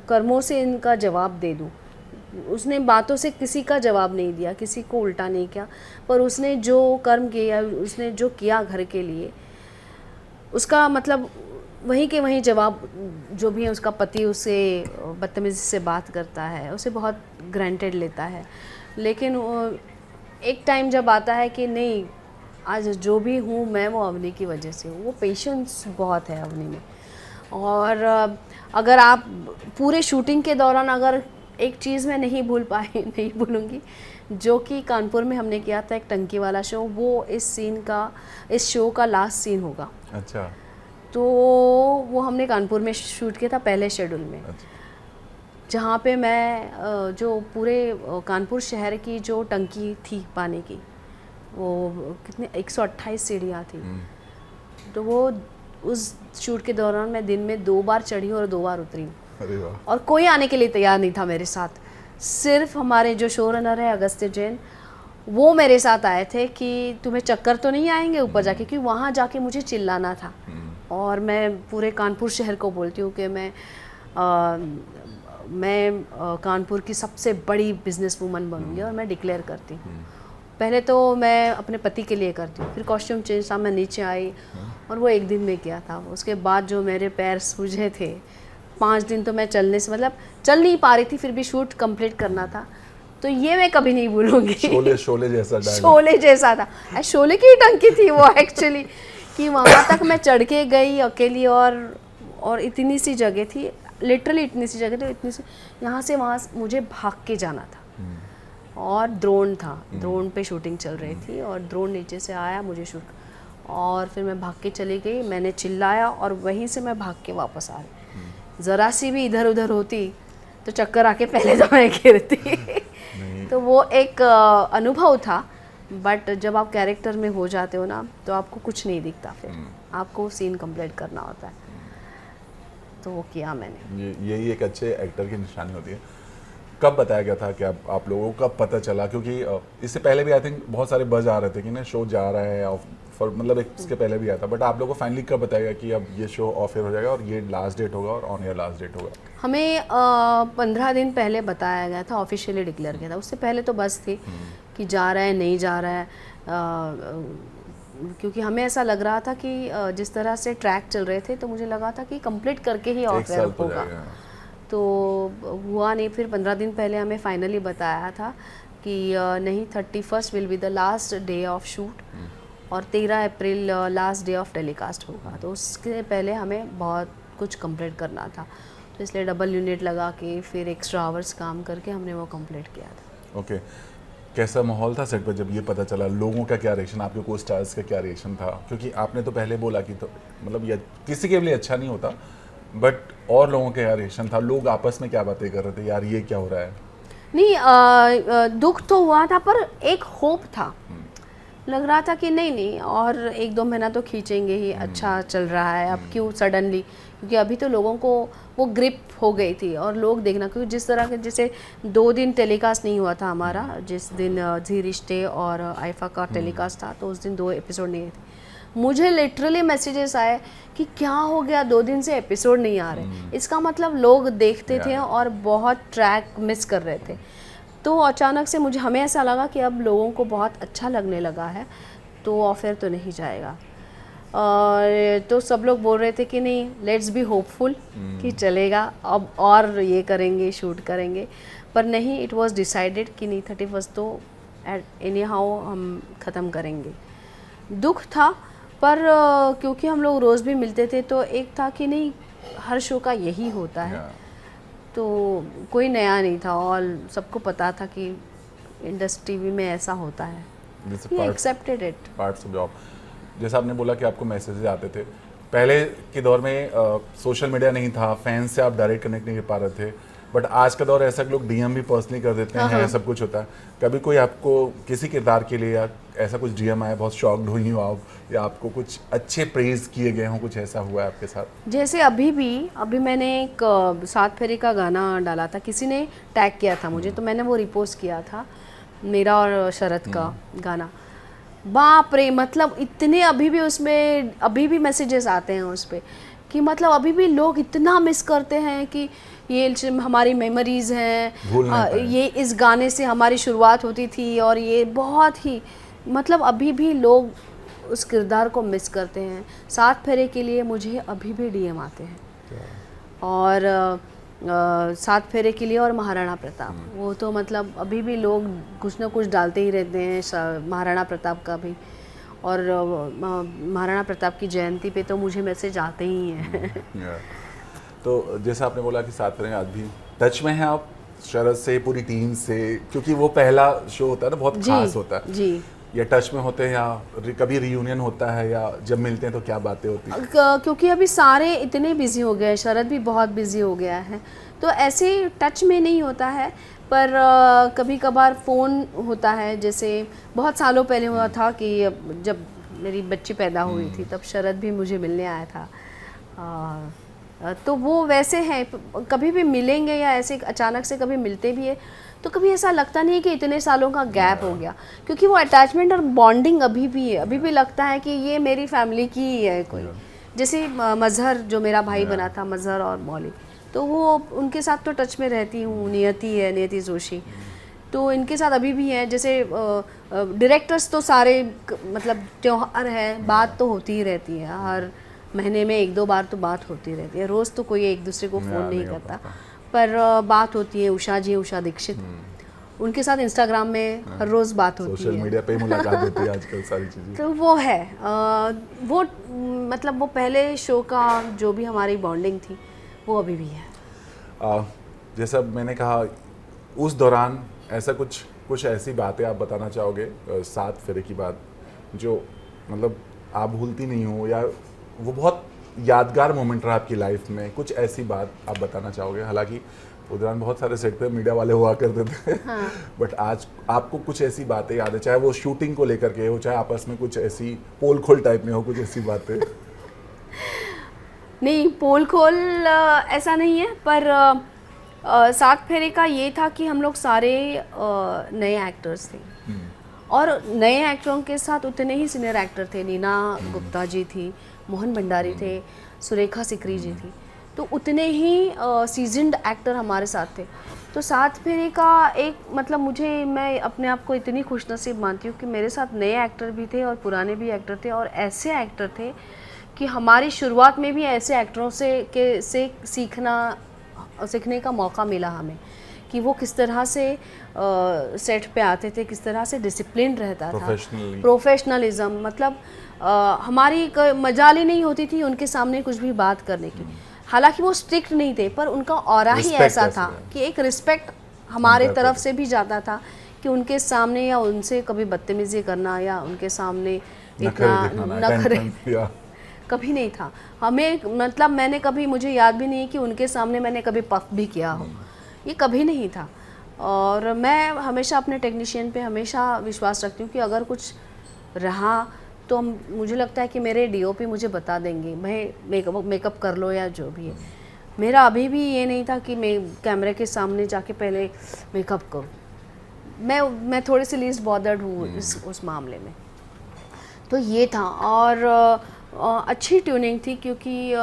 Speaker 1: कर्मों से इनका जवाब दे दूँ। उसने बातों से किसी का जवाब नहीं दिया, किसी को उल्टा नहीं किया, पर उसने जो कर्म किया, उसने जो किया घर के लिए, उसका मतलब वहीं के वहीं जवाब। जो भी है, उसका पति उसे बदतमीजी से बात करता है, उसे बहुत ग्रांटेड लेता है, लेकिन एक टाइम जब आता है कि नहीं, आज जो भी हूँ मैं वो अवनी की वजह से हूँ। वो पेशेंस बहुत है अवनी में। और अगर आप पूरे शूटिंग के दौरान अगर एक चीज़ मैं नहीं नहीं भूलूंगी, जो कि कानपुर में हमने किया था एक टंकी वाला शो, वो इस शो का लास्ट सीन होगा।
Speaker 2: अच्छा।
Speaker 1: तो वो हमने कानपुर में शूट किया था पहले शेड्यूल में।
Speaker 2: अच्छा।
Speaker 1: जहाँ पे मैं जो पूरे कानपुर शहर की जो टंकी थी पानी की, वो कितने 128 सीढ़ियाँ थी। तो वो उस शूट के दौरान मैं दिन में 2 बार चढ़ी और 2 बार उतरी।
Speaker 2: अरे वाह।
Speaker 1: और कोई आने के लिए तैयार नहीं था मेरे साथ, सिर्फ हमारे जो शो रनर है अगस्त्य जैन, वो मेरे साथ आए थे कि तुम्हें चक्कर तो नहीं आएंगे ऊपर जाके, क्योंकि वहाँ जाके मुझे चिल्लाना था। और मैं पूरे कानपुर शहर को बोलती हूँ कि मैं कानपुर की सबसे बड़ी बिजनेस वूमन बनूंगी, और मैं डिक्लेयर करती हूँ। पहले तो मैं अपने पति के लिए करती हूँ, फिर कॉस्ट्यूम चेंज था, मैं नीचे आई और वो एक दिन में किया था। उसके बाद जो मेरे पैर सूजे थे, 5 दिन तो मैं चल नहीं पा रही थी, फिर भी शूट कंप्लीट करना था। तो ये मैं कभी नहीं भूलूंगी।
Speaker 2: शोले जैसा डायलॉग।
Speaker 1: शोले जैसा था, शोले की टंकी थी वो एक्चुअली, कि वहाँ तक मैं चढ़ के गई अकेली, और इतनी सी जगह थी, लिटरली इतनी सी जगह थी, इतनी सी, यहाँ से वहाँ मुझे भाग के जाना था। और ड्रोन था, ड्रोन पे शूटिंग चल रही थी, और ड्रोन नीचे से आया, मुझे शूट, और फिर मैं भाग के चली गई। मैंने चिल्लाया और वहीं से मैं भाग के वापस आ गई। ज़रा सी भी इधर उधर होती तो चक्कर आके पहले तो मैं गिरती। तो वो एक अनुभव था। बट जब आप कैरेक्टर में हो जाते हो ना, तो आपको कुछ नहीं दिखता, फिर आपको सीन कंप्लीट करना होता है। तो वो किया मैंने।
Speaker 2: यही एक अच्छे एक्टर की निशानी होती है। कब बताया गया था कि आप लोगों को कब पता चला? क्योंकि इससे पहले भी आई थिंक बहुत सारे बज आ रहे थे कि ना शो जा रहा है, मतलब इसके पहले भी आया था, बट आप लोगों को फाइनली कब बताया गया कि अब ये शो ऑफ एयर हो जाएगा और ये लास्ट डेट होगा और ऑन एयर लास्ट डेट होगा?
Speaker 1: हमें 15 दिन पहले बताया गया था, ऑफिशियली डिक्लेयर किया था। उससे पहले तो बस थी कि जा रहा है नहीं जा रहा है, क्योंकि हमें ऐसा लग रहा था कि जिस तरह से ट्रैक चल रहे थे, तो मुझे लगा था कि कंप्लीट करके ही ऑफ एयर होगा। तो हुआ नहीं। फिर 15 दिन पहले हमें फाइनली बताया था कि नहीं, 31 will be the last day of shoot, और 13 अप्रैल लास्ट डे ऑफ टेलीकास्ट होगा। तो उसके पहले हमें बहुत कुछ कंप्लीट करना था, तो इसलिए डबल यूनिट लगा के फिर एक्स्ट्रा आवर्स काम करके हमने वो कंप्लीट किया था।
Speaker 2: ओके। कैसा माहौल था सेट पर जब ये पता चला? लोगों का क्या रिएक्शन, आपके को स्टार्स का क्या रिएक्शन था? क्योंकि आपने तो पहले बोला कि तो मतलब ये किसी के लिए अच्छा नहीं होता, बट और लोगों का क्या रिएक्शन था? लोग आपस में क्या बातें कर रहे थे, यार ये क्या हो रहा है?
Speaker 1: नहीं दुख तो हुआ था, पर एक होप था। लग रहा था कि नहीं नहीं, और 1-2 महीना तो खींचेंगे ही, अच्छा चल रहा है, अब क्यों सडनली, क्योंकि अभी तो लोगों को वो ग्रिप हो गई थी। और लोग देखना, क्योंकि जिस तरह के जैसे 2 दिन टेलीकास्ट नहीं हुआ था हमारा, जिस दिन जी रिश्ते और आइफा का टेलीकास्ट था, तो उस दिन 2 एपिसोड नहीं थे। मुझे लिटरली मैसेजेस आए कि क्या हो गया, 2 दिन से एपिसोड नहीं आ रहे। इसका मतलब लोग देखते थे और बहुत ट्रैक मिस कर रहे थे। तो अचानक से हमें ऐसा लगा कि अब लोगों को बहुत अच्छा लगने लगा है, तो ऑफर तो नहीं जाएगा। और तो सब लोग बोल रहे थे कि नहीं, लेट्स बी होपफुल कि चलेगा, अब और ये करेंगे, शूट करेंगे। पर नहीं, इट वाज डिसाइडेड कि नहीं, 31 तो एनी हाउ हम ख़त्म करेंगे। दुख था, पर क्योंकि हम लोग रोज़ भी मिलते थे, तो एक था कि नहीं, हर शो का यही होता है, तो कोई नया नहीं था और सबको पता था कि इंडस्ट्री में ऐसा होता है। Accepted it,
Speaker 2: parts of job. जैसा आपने बोला कि आपको मैसेजेस आते थे, पहले के दौर में सोशल मीडिया नहीं था, फैंस से आप डायरेक्ट कनेक्ट नहीं कर पा रहे थे, बट आज का दौर ऐसा कि लोग डीएम भी पर्सनली कर देते हैं, सब कुछ होता है। कभी कोई आपको किसी किरदार के लिए या ऐसा कुछ डीएम आया, बहुत शॉक्ड हुई हो आप, या आपको कुछ अच्छे प्रेज किए गए हों, कुछ ऐसा हुआ है आपके साथ?
Speaker 1: जैसे अभी मैंने एक 7 फेरे का गाना डाला था, किसी ने टैग किया था मुझे, तो मैंने वो रिपोस्ट किया था, मेरा और शरद का गाना। बाप रे, मतलब इतने अभी भी उसमें अभी भी मैसेजेस आते हैं उस पर, कि मतलब अभी भी लोग इतना मिस करते हैं कि ये हमारी मेमोरीज हैं, ये इस गाने से हमारी शुरुआत होती थी, और ये बहुत ही मतलब अभी भी लोग उस किरदार को मिस करते हैं। 7 फेरे के लिए मुझे अभी भी डीएम आते हैं, और 7 फेरे के लिए और महाराणा प्रताप, वो तो मतलब अभी भी लोग कुछ ना कुछ डालते ही रहते हैं, महाराणा प्रताप का भी। और महाराणा प्रताप की जयंती पे तो मुझे मैसेज आते ही हैं।
Speaker 2: तो जैसा आपने बोला कि 7 फेरे आज भी टच में हैं आप शरद से, पूरी टीम से, क्योंकि वो पहला शो होता है ना, बहुत खास होता है
Speaker 1: जी।
Speaker 2: या टच में होते हैं, या कभी रियूनियन होता है, या जब मिलते हैं तो क्या बातें होती हैं?
Speaker 1: क्योंकि अभी सारे इतने बिजी हो गए हैं, शरद भी बहुत बिजी हो गया है, तो ऐसे टच में नहीं होता है। पर कभी कभार फ़ोन होता है, जैसे बहुत सालों पहले हुआ था कि जब मेरी बच्ची पैदा हुई थी, तब शरद भी मुझे मिलने आया था। तो वो वैसे हैं, कभी भी मिलेंगे या ऐसे अचानक से कभी मिलते भी है, तो कभी ऐसा लगता नहीं कि इतने सालों का गैप हो गया, क्योंकि वो अटैचमेंट और बॉन्डिंग अभी भी है। अभी भी लगता है कि ये मेरी फैमिली की ही है कोई। जैसे मजहर जो मेरा भाई बना था, मजहर और मौली, तो वो उनके साथ तो टच में रहती हूँ। नियति है, नियति जोशी, तो इनके साथ अभी भी है। जैसे डायरेक्टर्स तो सारे मतलब त्योहार है, बात तो होती ही रहती है, हर महीने में 1-2 बार तो बात होती रहती है। रोज़ तो कोई एक दूसरे को फ़ोन नहीं करता, पर बात होती है। उषा जी, उषा दीक्षित, उनके साथ इंस्टाग्राम में हर रोज़ बात होती है,
Speaker 2: सोशल मीडिया पे मुलाकात होती है आजकल सारी चीज़ें।
Speaker 1: तो वो है वो मतलब वो पहले शो का जो भी हमारी बॉन्डिंग थी, वो अभी भी है।
Speaker 2: जैसा मैंने कहा, उस दौरान ऐसा कुछ ऐसी बातें आप बताना चाहोगे 7 फेरे की बात, जो मतलब आप भूलती नहीं हो, या वो बहुत यादगार मोमेंट रहा आपकी लाइफ में, कुछ ऐसी बात आप बताना चाहोगे? हालांकि उस दौरान बहुत सारे सेट पे मीडिया वाले हुआ करते थे, हाँ। बट आज आपको कुछ ऐसी बातें याद है, चाहे वो शूटिंग को लेकर के हो, चाहे आपस में कुछ ऐसी पोल खोल टाइप में हो, कुछ ऐसी बातें?
Speaker 1: नहीं, पोल खोल ऐसा नहीं है, पर 7 फेरे का ये था कि हम लोग सारे नए एक्टर्स थे, और नए एक्टरों के साथ उतने ही सीनियर एक्टर थे। नीना गुप्ता जी थी, मोहन भंडारी थे, सुरेखा सिकरी जी थी, तो उतने ही सीजन्ड एक्टर हमारे साथ थे। तो 7 फेरे का एक मतलब मैं अपने आप को इतनी खुशनसीब मानती हूँ कि मेरे साथ नए एक्टर भी थे और पुराने भी एक्टर थे, और ऐसे एक्टर थे कि हमारी शुरुआत में भी ऐसे एक्टरों से सीखने का मौका मिला हमें, कि वो किस तरह से सेट पे आते थे, किस तरह से डिसिप्लिन रहता था, प्रोफेशनलिज्म। मतलब हमारी मजाल ही नहीं होती थी उनके सामने कुछ भी बात करने की। हालांकि वो स्ट्रिक्ट नहीं थे, पर उनका ऑरा ही ऐसा था कि एक रिस्पेक्ट हमारे तरफ से भी जाता था, कि उनके सामने या उनसे कभी बदतमीजी करना या उनके सामने इतना नखरे कभी नहीं था हमें। मतलब मैंने कभी, मुझे याद भी नहीं है कि उनके सामने मैंने कभी पफ भी किया हो, ये कभी नहीं था। और मैं हमेशा अपने टेक्नीशियन पे हमेशा विश्वास रखती हूँ कि अगर कुछ रहा तो मुझे लगता है कि मेरे डीओपी मुझे बता देंगे, भाई मेकअप कर लो या जो भी है। मेरा अभी भी ये नहीं था कि मैं कैमरे के सामने जाके पहले मेकअप करूँ। मैं थोड़ी सी लीस्ट बॉदर्ड हूँ उस मामले में। तो ये था। और अच्छी ट्यूनिंग थी क्योंकि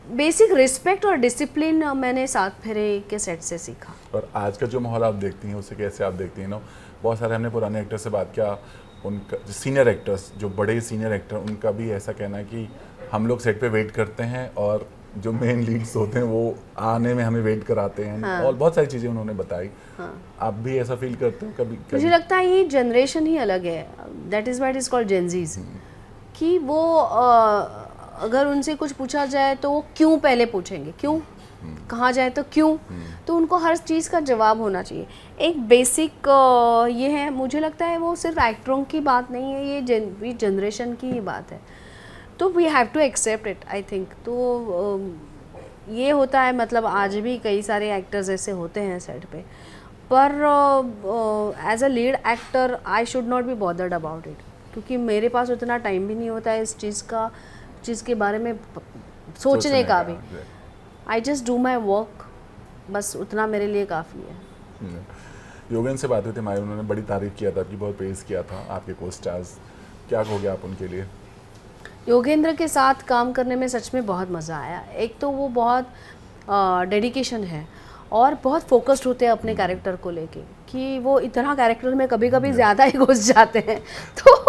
Speaker 1: बेसिक रिस्पेक्ट और डिसिप्लिन मैंने सात फेरे के सेट से सीखा।
Speaker 2: और आज का जो माहौल आप देखती हैं उसे कैसे आप देखती हैं ना? बहुत सारे हमने पुराने एक्टर से बात किया, उनका सीनियर एक्टर्स, जो बड़े सीनियर एक्टर, उनका भी ऐसा कहना है कि हम लोग सेट पे वेट करते हैं और जो मेन लीड्स होते हैं वो आने में हमें वेट कराते हैं।
Speaker 1: हाँ।
Speaker 2: और बहुत सारी चीज़ें उन्होंने बताई।
Speaker 1: हाँ।
Speaker 2: आप भी ऐसा फील करते हो कभी?
Speaker 1: मुझे लगता है ये जनरेशन ही अलग है, that is why it is called Gen Zs, कि वो अगर उनसे कुछ पूछा जाए तो वो क्यों पहले पूछेंगे, क्यों, कहाँ जाए तो क्यों, तो उनको हर चीज़ का जवाब होना चाहिए। एक बेसिक ये है, मुझे लगता है वो सिर्फ एक्टरों की बात नहीं है, ये जनरेशन की ही बात है। तो we have to accept it, I think. तो ये होता है, मतलब आज भी कई सारे एक्टर्स ऐसे होते हैं सेट पे, पर as a lead actor I should not be bothered about it, क्योंकि मेरे पास उतना टाइम भी नहीं होता है इस चीज़ के बारे में सोचने का भी। I just do my work, बस उतना मेरे लिए काफ़ी है।
Speaker 2: योगेंद्र से बात हुई थी हमारी, उन्होंने बड़ी तारीफ किया था, आपकी बहुत प्रेज़ किया था आपके को स्टार्स। क्या कहोगे आप उनके लिए?
Speaker 1: योगेंद्र के साथ काम करने में सच में बहुत मज़ा आया। एक तो वो बहुत डेडिकेशन है और बहुत फोकस्ड होते हैं अपने कैरेक्टर को लेके, कि वो इतना कैरेक्टर में कभी कभी ज़्यादा ही घुस जाते हैं। तो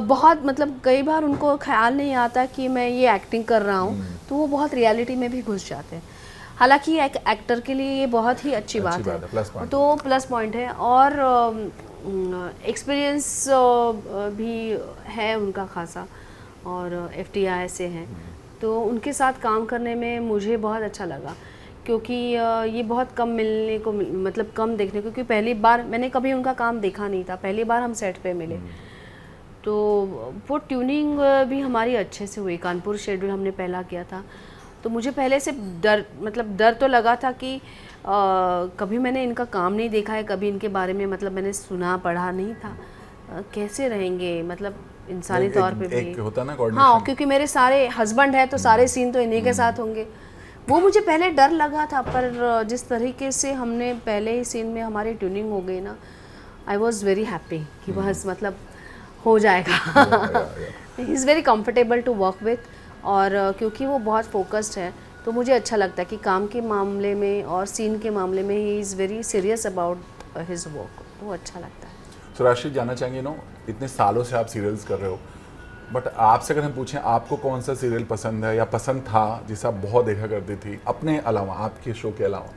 Speaker 1: बहुत, मतलब कई बार उनको ख्याल नहीं आता कि मैं ये एक्टिंग कर रहा हूँ, तो वो बहुत रियलिटी में भी घुस जाते हैं। हालांकि एक एक्टर के लिए ये बहुत ही अच्छी बात है, तो प्लस पॉइंट है। और एक्सपीरियंस भी है उनका खासा, और FTI से हैं, तो उनके साथ काम करने में मुझे बहुत अच्छा लगा, क्योंकि ये बहुत कम मिलने को मतलब कम देखने को, क्योंकि पहली बार मैंने कभी उनका काम देखा नहीं था, पहली बार हम सेट पे मिले। तो वो ट्यूनिंग भी हमारी अच्छे से हुई। कानपुर शेड्यूल हमने पहला किया था, तो मुझे पहले से डर तो लगा था कि कभी मैंने इनका काम नहीं देखा है, कभी इनके बारे में मतलब मैंने सुना पढ़ा नहीं था, कैसे रहेंगे, मतलब इंसानी तौर पे भी
Speaker 2: होता ना कोऑर्डिनेशन।
Speaker 1: हाँ, क्योंकि मेरे सारे हस्बैंड है तो सारे सीन तो इन्हीं के साथ होंगे। वो मुझे पहले डर लगा था, पर जिस तरीके से हमने पहले ही सीन में हमारी ट्यूनिंग हो गई ना, आई वॉज वेरी हैप्पी कि बस मतलब हो जाएगा। He is very comfortable to work with, और क्योंकि वो बहुत फोकस्ड है तो मुझे अच्छा लगता है कि काम के मामले में और सीन के मामले में ही is very serious about his work, वो अच्छा लगता है।
Speaker 2: तो राशि, जानना चाहेंगे नो, इतने सालों से आप सीरियल्स कर रहे हो, बट आपसे अगर हम पूछें आपको कौन सा सीरियल पसंद है या पसंद था जिसे आप बहुत देखा करती थी अपने अलावा, आपके शो के अलावा?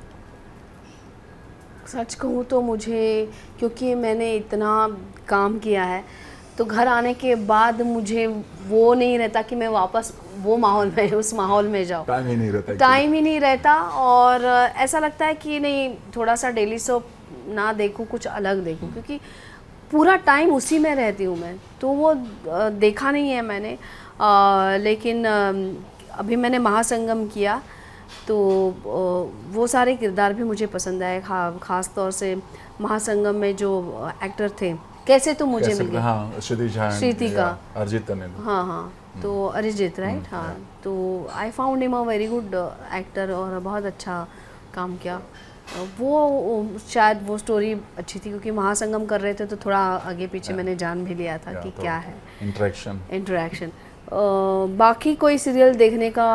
Speaker 1: सच कहूँ तो मुझे, क्योंकि मैंने इतना काम किया है, तो घर आने के बाद मुझे वो नहीं रहता कि मैं वापस वो माहौल में, उस माहौल में जाऊँ।
Speaker 2: टाइम ही नहीं रहता।
Speaker 1: टाइम ही नहीं रहता, और ऐसा लगता है कि नहीं, थोड़ा सा डेली सोप ना देखूँ, कुछ अलग देखूँ, क्योंकि पूरा टाइम उसी में रहती हूँ मैं, तो वो देखा नहीं है मैंने। लेकिन अभी मैंने महासंगम किया, तो वो सारे किरदार भी मुझे पसंद आए, ख़ास तौर से महासंगम में जो एक्टर थे, कैसे तो मुझे मिल गए,
Speaker 2: हाँ, श्रीतिका, अरिजीत तनेल,
Speaker 1: हाँ, तो अरिजीत, राइट, हाँ, तो I found him a very good actor, और बहुत अच्छा काम किया। वो शायद वो स्टोरी अच्छी थी, क्योंकि महासंगम कर रहे थे तो थोड़ा आगे पीछे मैंने जान भी लिया था कि
Speaker 2: तो
Speaker 1: क्या है इंटरेक्शन। बाकी कोई सीरियल देखने का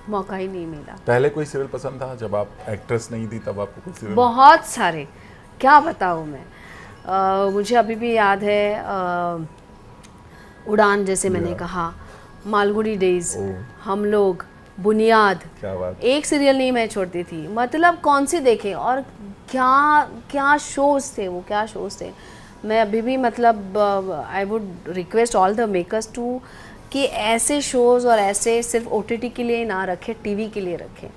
Speaker 1: मौका ही नहीं मिला।
Speaker 2: पहले कोई सीरियल पसंद था जब आप एक्ट्रेस नहीं थी, तब आपको कोई सीरियल?
Speaker 1: बहुत सारे, क्या बताऊँ मैं। मुझे अभी भी याद है, उड़ान, जैसे मैंने कहा, मालगुडी डेज, हम लोग, बुनियाद,
Speaker 2: क्या बात।
Speaker 1: एक सीरियल नहीं मैं छोड़ती थी, मतलब कौन से देखे, और क्या क्या शोज़ थे वो, क्या शोज़ थे। मैं अभी भी मतलब I would request all the makers to कि ऐसे शोज़ और ऐसे सिर्फ OTT के लिए ना रखें, TV के लिए रखें,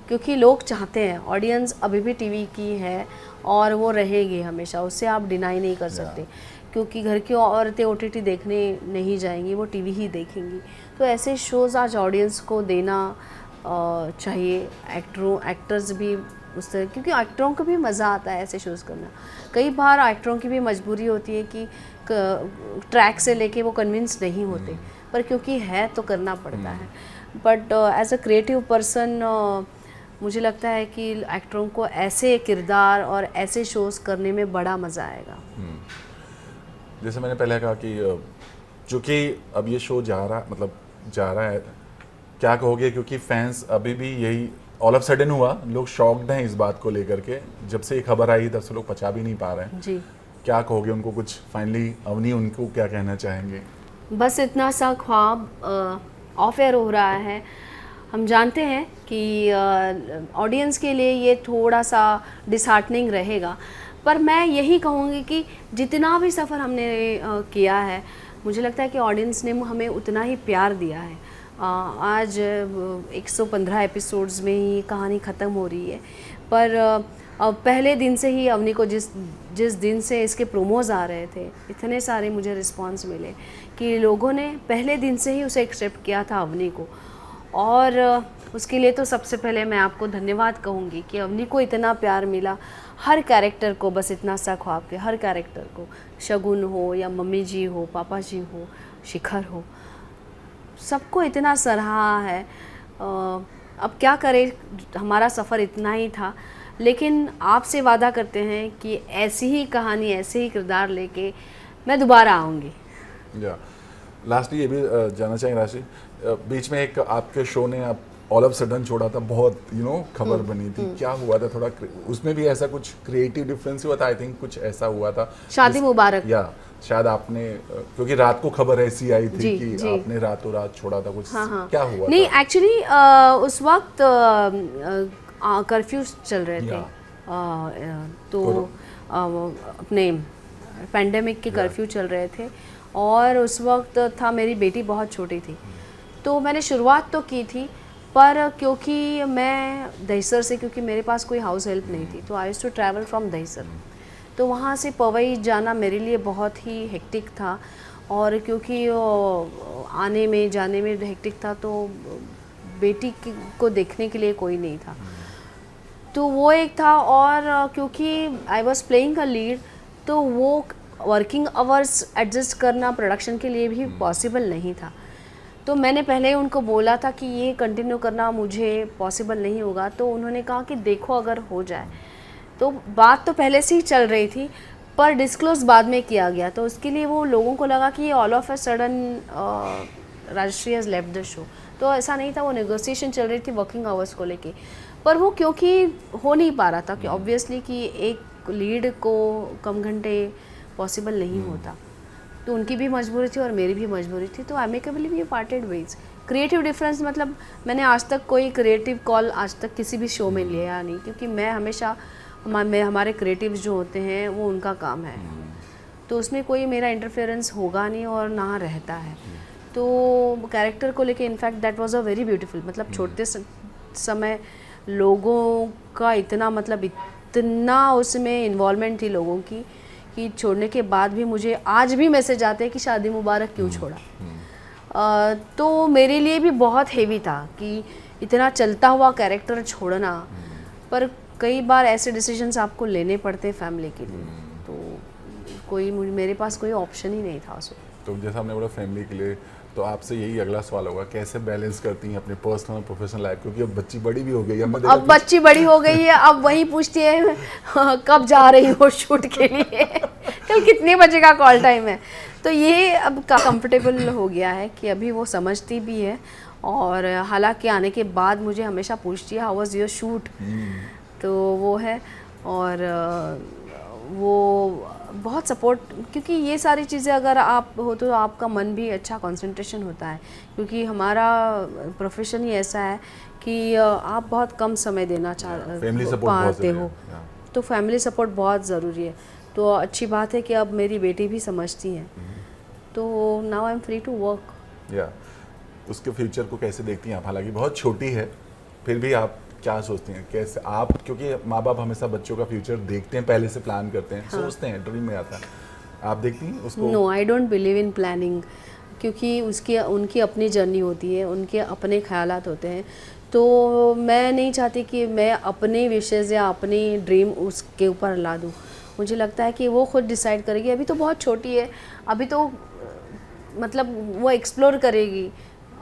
Speaker 1: क्योंकि लोग चाहते हैं, ऑडियंस अभी भी TV की है और वो रहेगी हमेशा, उससे आप डिनाई नहीं कर सकते, क्योंकि घर की औरतें OTT देखने नहीं जाएंगी, वो TV ही देखेंगी। तो ऐसे शोज़ आज ऑडियंस को देना चाहिए। एक्टर्स भी उस तरह, क्योंकि एक्टरों को भी मज़ा आता है ऐसे शोज़ करना। कई बार एक्टरों की भी मजबूरी होती है कि ट्रैक से लेके वो कन्विंस नहीं होते, पर क्योंकि है तो करना पड़ता है। But as a creative person मुझे लगता है कि एक्टरों को ऐसे किरदार और ऐसे शोज़ करने में बड़ा मज़ा आएगा।
Speaker 2: जैसे मैंने पहले कहा कि चूँकि अब ये शो जा रहा है, क्या कहोगे, क्योंकि फैंस अभी भी यही ऑल ऑफ सडन हुआ, लोग शॉक्ड हैं इस बात को लेकर के, जब से ये खबर आई तब से लोग पचा भी नहीं पा रहे हैं।
Speaker 1: जी,
Speaker 2: क्या कहोगे उनको, कुछ फाइनली अवनी उनको क्या कहना चाहेंगे?
Speaker 1: बस इतना सा ख्वाब ऑफ एयर हो रहा है। हम जानते हैं कि ऑडियंस के लिए ये थोड़ा सा डिसहार्टनिंग रहेगा, पर मैं यही कहूँगी कि जितना भी सफ़र हमने किया है, मुझे लगता है कि ऑडियंस ने हमें उतना ही प्यार दिया है। आज 115 एपिसोड्स में ही कहानी ख़त्म हो रही है, पर पहले दिन से ही अवनी को जिस दिन से इसके प्रोमोज़ आ रहे थे, इतने सारे मुझे रिस्पांस मिले कि लोगों ने पहले दिन से ही उसे एक्सेप्ट किया था अवनी को। और उसके लिए तो सबसे पहले मैं आपको धन्यवाद कहूँगी कि अवनी को इतना प्यार मिला। हर कैरेक्टर को, बस इतना सा ख्वाब के हर कैरेक्टर को, शगुन हो या मम्मी जी हो, पापा जी हो, शिखर हो, सबको इतना सराहा है। अब क्या करें, हमारा सफ़र इतना ही था, लेकिन आपसे वादा करते हैं कि ऐसी ही कहानी, ऐसे ही किरदार लेके मैं दोबारा आऊँगी।
Speaker 2: लास्टली ये भी जानना चाहेंगे राशि, बीच में एक आपके शो ने आप ऑल ऑफ सडन छोड़ा था, बहुत खबर बनी थी, क्या हुआ था? थोड़ा उसमें भी ऐसा कुछ क्रिएटिव डिफरेंस हुआ था, आई थिंक कुछ ऐसा हुआ था,
Speaker 1: शादी मुबारक,
Speaker 2: या शायद आपने, क्योंकि रात को खबर ऐसी आई थी कि
Speaker 1: जी।
Speaker 2: आपने रातों रात छोड़ा था कुछ।
Speaker 1: हाँ।
Speaker 2: क्या हुआ
Speaker 1: नहीं,
Speaker 2: था?
Speaker 1: एक्चुअली उस वक्त कर्फ्यू चल रहे थे, तो अपने पेंडेमिक के कर्फ्यू चल रहे थे, और उस वक्त था मेरी बेटी बहुत छोटी थी, तो मैंने शुरुआत तो की थी, पर क्योंकि मैं दहिसर से, क्योंकि मेरे पास कोई हाउस हेल्प नहीं थी, तो I used to travel from Dahisar, तो वहाँ से पवई जाना मेरे लिए बहुत ही हेक्टिक था, और क्योंकि आने में जाने में हेक्टिक था, तो बेटी को देखने के लिए कोई नहीं था, तो वो एक था। और क्योंकि I was playing a lead, तो वो वर्किंग आवर्स एडजस्ट करना प्रोडक्शन के लिए भी पॉसिबल नहीं था, तो मैंने पहले ही उनको बोला था कि ये कंटिन्यू करना मुझे पॉसिबल नहीं होगा, तो उन्होंने कहा कि देखो अगर हो जाए, तो बात तो पहले से ही चल रही थी, पर डिस्क्लोज बाद में किया गया, तो उसके लिए वो लोगों को लगा कि ये all of a sudden Rajshri has left the show, तो ऐसा नहीं था, वो नेगोशिएशन चल रही थी वर्किंग आवर्स को लेके, पर वो क्योंकि हो नहीं पा रहा था कि ऑब्वियसली कि एक लीड को कम घंटे पॉसिबल नहीं होता, तो उनकी भी मजबूरी थी और मेरी भी मजबूरी थी, तो amicably we parted ways. Creative difference मतलब मैंने आज तक कोई क्रिएटिव कॉल आज तक किसी भी शो में लिया नहीं, क्योंकि मैं हमेशा हमारे क्रिएटिव्स जो होते हैं वो उनका काम है, तो उसमें कोई मेरा इंटरफेरेंस होगा नहीं और ना रहता है। तो कैरेक्टर को लेके in fact that was a very beautiful, मतलब छोड़ते समय लोगों का इतना उसमें इन्वॉल्वमेंट थी लोगों की, कि छोड़ने के बाद भी मुझे आज भी मैसेज आते हैं कि शादी मुबारक क्यों छोड़ा। तो मेरे लिए भी बहुत हेवी था कि इतना चलता हुआ कैरेक्टर छोड़ना, पर कई बार ऐसे डिसीजंस आपको लेने पड़ते हैं फैमिली के लिए, तो मेरे पास कोई ऑप्शन ही नहीं था उस वक्त।
Speaker 2: तो जैसा हमने बोला फैमिली के लिए, तो आपसे यही अगला सवाल होगा, कैसे बैलेंस करती हैं अपने पर्सनल और प्रोफेशनल लाइफ, क्योंकि अब बच्ची बड़ी भी हो गई है।
Speaker 1: अब बच्ची बड़ी हो गई है, अब वही पूछती है कब जा रही हो शूट के लिए, कल कितने बजे का कॉल टाइम है, तो ये अब कंफर्टेबल हो गया है कि अभी वो समझती भी है, और हालांकि आने के बाद मुझे हमेशा पूछती है हाउ वाज योर शूट, तो वो है, और वो बहुत सपोर्ट, क्योंकि ये सारी चीज़ें अगर आप हो तो आपका मन भी अच्छा कंसंट्रेशन होता है, क्योंकि हमारा प्रोफेशन ही ऐसा है कि आप बहुत कम समय देना पाते हो, तो फैमिली सपोर्ट बहुत ज़रूरी है। तो अच्छी बात है कि अब मेरी बेटी भी समझती है, तो now I am free to work.
Speaker 2: या उसके फ्यूचर को कैसे देखती हैं आप? हालांकि बहुत छोटी है, फिर भी आप क्या सोचती हैं, कैसे आप, क्योंकि माँ बाप हमेशा बच्चों का फ्यूचर देखते हैं, पहले से प्लान करते हैं, हाँ। सोचते हैं, ड्रीम में आता है, आप देखती हैं उसको?
Speaker 1: No, I don't believe in planning, क्योंकि उनकी अपनी जर्नी होती है, उनके अपने ख्यालात होते हैं, तो मैं नहीं चाहती कि मैं अपने विशेज़ या अपनी ड्रीम उसके ऊपर ला दूँ। मुझे लगता है कि वो खुद डिसाइड करेगी। अभी तो बहुत छोटी है, अभी तो मतलब वो एक्सप्लोर करेगी।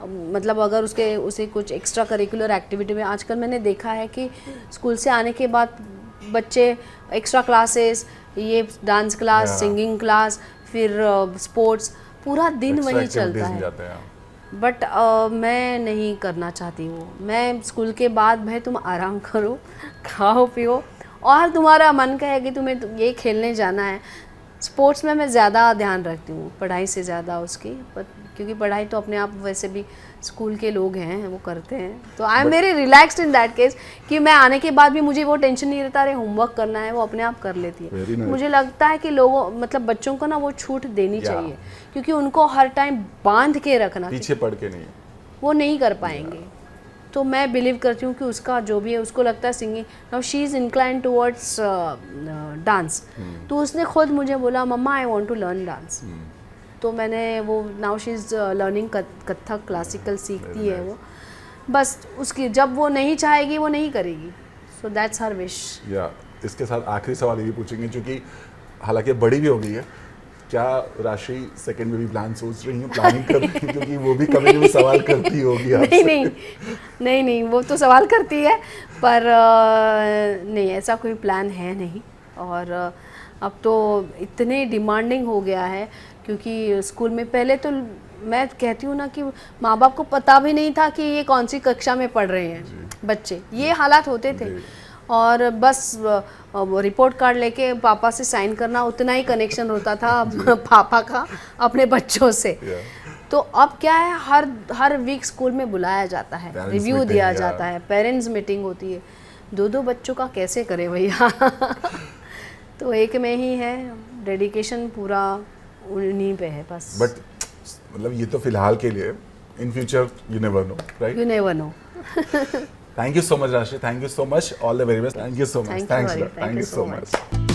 Speaker 1: मतलब अगर उसे कुछ एक्स्ट्रा करिकुलर एक्टिविटी में, आजकल मैंने देखा है कि स्कूल से आने के बाद बच्चे एक्स्ट्रा क्लासेस, ये डांस क्लास, सिंगिंग क्लास, फिर स्पोर्ट्स, पूरा दिन वही चलता है। बट मैं नहीं करना चाहती वो। मैं स्कूल के बाद भाई तुम आराम करो, खाओ पियो, और तुम्हारा मन कहे कि तुम्हें ये खेलने जाना है। स्पोर्ट्स में मैं ज़्यादा ध्यान रखती हूँ पढ़ाई से ज़्यादा उसकी, क्योंकि पढ़ाई तो अपने आप वैसे भी स्कूल के लोग हैं वो करते हैं। तो I am very relaxed in that case कि मैं आने के बाद भी मुझे वो टेंशन नहीं रहता, अरे होमवर्क करना है, वो अपने आप कर लेती है।
Speaker 2: nice.
Speaker 1: मुझे लगता है कि लोगों मतलब बच्चों को ना वो छूट देनी चाहिए, क्योंकि उनको हर टाइम बांध के रखना,
Speaker 2: पीछे पड़ के नहीं,
Speaker 1: वो नहीं कर पाएंगे। तो मैं बिलीव करती हूँ कि उसका जो भी है, उसको लगता है singing, now she is incline towards dance. तो उसने खुद मुझे बोला mamma I want to learn dance. तो मैंने वो now she is learning Kathak classical सीखती है वो। बस उसकी जब वो नहीं चाहेगी वो नहीं करेगी, सो दैट्स हर विश।
Speaker 2: या इसके साथ आखिरी सवाल ये भी पूछेंगे, क्योंकि हालांकि बड़ी भी हो गई है, क्या राशि सेकंड में भी प्लान सोच रही हैं, प्लानिंग कर रही हैं? क्योंकि वो भी कभी कभी सवाल करती होगी आपसे।
Speaker 1: नहीं, वो तो सवाल करती है, पर नहीं, ऐसा कोई प्लान है नहीं। और अब तो इतने डिमांडिंग हो गया है, क्योंकि स्कूल में पहले तो मैं कहती हूँ ना कि माँ बाप को पता भी नहीं था कि ये कौन सी कक्षा में पढ़ रहे हैं बच्चे, ये हालात होते थे। और बस रिपोर्ट कार्ड लेके पापा से साइन करना, उतना ही कनेक्शन होता था पापा का अपने बच्चों से। तो अब क्या है, हर वीक स्कूल में बुलाया जाता है, रिव्यू दिया जाता है, पेरेंट्स मीटिंग होती है। 2-2 बच्चों का कैसे करे भैया तो एक में ही है, डेडिकेशन पूरा उन्हीं पे है बस।
Speaker 2: बट मतलब ये तो फिलहाल के लिए, in future you never know, right?
Speaker 1: You never know.
Speaker 2: Thank you so much, Rashi. Thank you so much. All the very best. Thank you so much.
Speaker 1: Thank you,
Speaker 2: Thanks a
Speaker 1: Hari.
Speaker 2: lot. Thank you so much.